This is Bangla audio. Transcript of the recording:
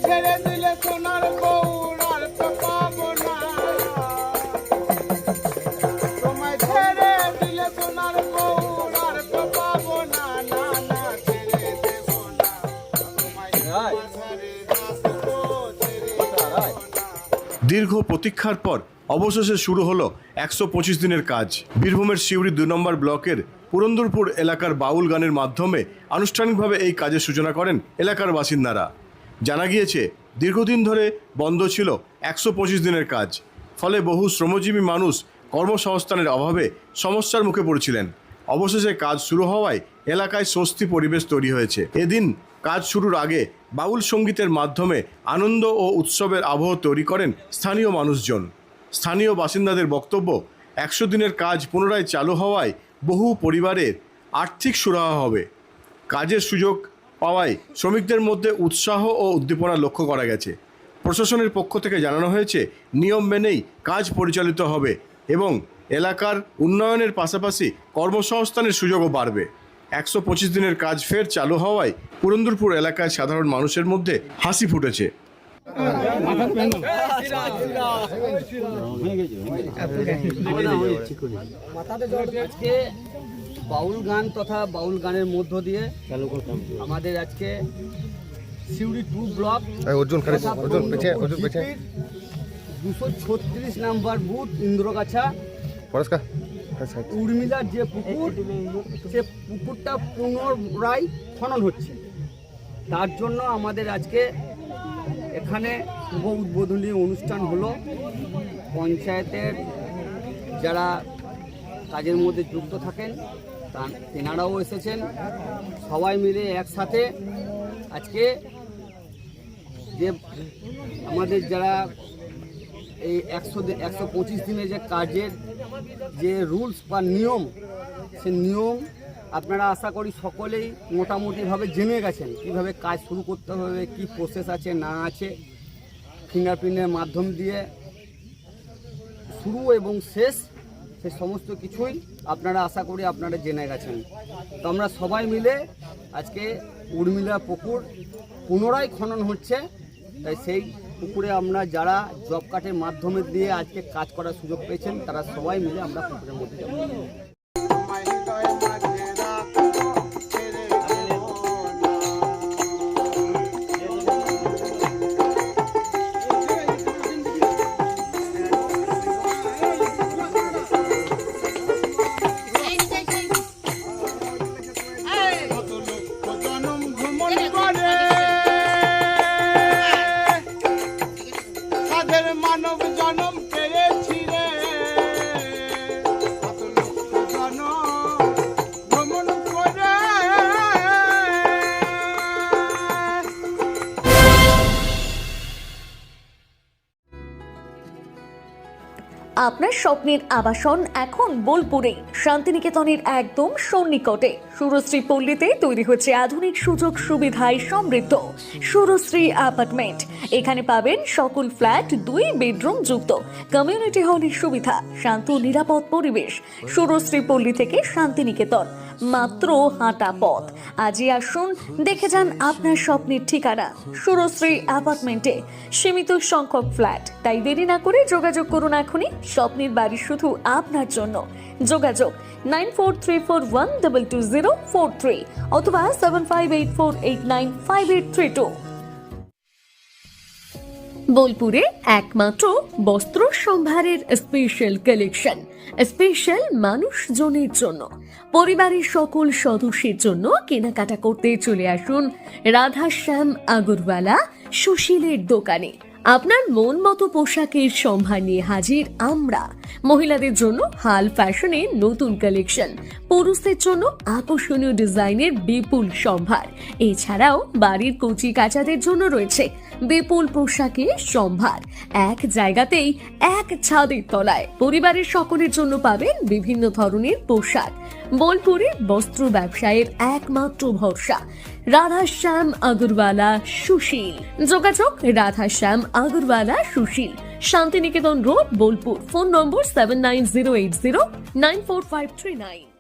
ছেড়ে দিলে সোনার বউর আর তো পাবো না, তোমায় ছেড়ে দিলে সোনার বউর আর তো পাবো না, না না ছেড়ে দেব না, তোমায় ছেড়ে আসবো, ছেড়ে দেব না। দীর্ঘ প্রতীক্ষার পর অবশেষে শুরু হলো 125 দিনের কাজ। বীরভূমের সিউড়ি 2 নম্বর ব্লকের পুরন্দরপুর এলাকার বাউল গানের মাধ্যমে আনুষ্ঠানিকভাবে এই কাজের সূচনা করেন এলাকার বাসিন্দারা। জানা গিয়েছে দীর্ঘদিন ধরে বন্ধ ছিল 125 দিনের কাজ, ফলে বহু শ্রমজীবী মানুষ কর্মসংস্থানের অভাবে সমস্যার মুখে পড়েছিলেন। অবশেষে কাজ শুরু হওয়ায় এলাকায় স্বস্তি পরিবেশ তৈরি হয়েছে। এদিন কাজ শুরুর আগে বাউল সঙ্গীতের মাধ্যমে আনন্দ ও উৎসবের আবহ তৈরি করেন স্থানীয় মানুষজন। স্থানীয় বাসিন্দাদের বক্তব্য, 100 দিনের কাজ পুনরায় চালু হওয়ায় বহু পরিবারের আর্থিক সুরাহা হবে। কাজের সুযোগ পাওয়ায় শ্রমিকদের মধ্যে উৎসাহ ও উদ্দীপনা লক্ষ্য করা গেছে। প্রশাসনের পক্ষ থেকে জানানো হয়েছে নিয়ম মেনেই কাজ পরিচালিত হবে এবং এলাকার উন্নয়নের পাশাপাশি কর্মসংস্থানের সুযোগও বাড়বে। 125 দিনের কাজ ফের চালু হওয়ায় পুরন্দরপুর এলাকায় সাধারণ মানুষের মধ্যে হাসি ফুটেছে। আজকে বাউল গান তথা বাউল গানের মধ্য দিয়ে আমাদের আজকে সিউড়ি 2 ব্লক 236 নাম্বার বুথ ইন্দ্রগাছা উর্মিলার যে পুকুর, সে পুকুরটা পুনরায় খনন হচ্ছে। তার জন্য আমাদের আজকে এখানে শুভ উদ্বোধনী অনুষ্ঠান হলো। পঞ্চায়েতের যারা কাজের মধ্যে যুক্ত থাকেন তেনারাও এসেছেন। সবাই মিলে একসাথে আজকে যে আমাদের যারা এই 125 দিনের যে কাজের যে রুলস বা নিয়ম, সে নিয়ম আপনারা আশা করি সকলেই মোটামুটিভাবে জেনে গেছেন, কীভাবে কাজ শুরু করতে হবে, কি প্রসেস আছে না আছে। ফিঙ্গারপ্রিন্টের মাধ্যম দিয়ে শুরু এবং শেষ, সে সমস্ত কিছুই আপনারা আশা করি আপনারা জেনে গেছেন। তো আমরা সবাই মিলে আজকে উর্মিলা পুকুর পুনরায় খনন হচ্ছে, তাই সেই পুকুরে আমরা যারা জব কার্ডের মাধ্যমে দিয়ে আজকে কাজ করার সুযোগ পেয়েছেন, তারা সবাই মিলে আমরা পুকুরের মধ্যে যাব। মানব জনম পেয়েছি রে, ভ্রমণ করে। আপনার স্বপ্নের আবাসন এখন বোলপুরে, শান্তিনিকেতনের একদম সন্নিকটে সুরশ্রী পল্লীতে তৈরি হচ্ছে আধুনিক সুযোগ সুবিধায় সমৃদ্ধ সুরশ্রী অ্যাপার্টমেন্ট। এখানে পাবেন সকল ফ্ল্যাট 2 বেডরুম যুক্ত, কমিউনিটি হলের সুবিধা, শান্ত নিরাপদ পরিবেশ। সুরশ্রী পল্লী থেকে শান্তিনিকেতন মাত্র হাঁটা পথ। আজই আসুন, দেখে যান আপনার স্বপ্নের ঠিকানা সুরশ্রী অ্যাপার্টমেন্টে। সীমিত সংখ্যক ফ্ল্যাট, তাই দেরি না করে যোগাযোগ করুন এখনই। স্বপ্নের বাড়ি শুধু আপনার জন্য। যোগাযোগ 9434122043 অথবা 7584895832। বোলপুরে একমাত্র বস্ত্র সম্ভারের স্পেশাল কালেকশন, স্পেশাল মানুষজনের জন্য, পরিবারের সকল সদস্যের জন্য কেনাকাটা করতে চলে আসুন রাধাশ্যাম আগরওয়ালা সুশীলের দোকানে। আপনার মন মতো পোশাকের সম্ভার নিয়ে হাজির আমরা। মহিলাদের জন্য হাল ফ্যাশনের নতুন কালেকশন, পুরুষদের জন্য আকর্ষণীয় ডিজাইনের বিপুল সম্ভার। এছাড়াও বাড়ির কচি কাচাদের জন্য রয়েছে বিপুল পোশাকের সম্ভার। এক জায়গাতেই, এক ছাদের তলায় পরিবারের সকলের জন্য পাবেন বিভিন্ন ধরনের পোশাক। বোলপুরের বস্ত্র ব্যবসায়ের একমাত্র ভরসা রাধাশ্যাম আগরওয়ালা সুশীল। যোগাযোগ Radheshyam Agarwala Sushil, Santiniketan road, Bolpur. Phone number 7908094539।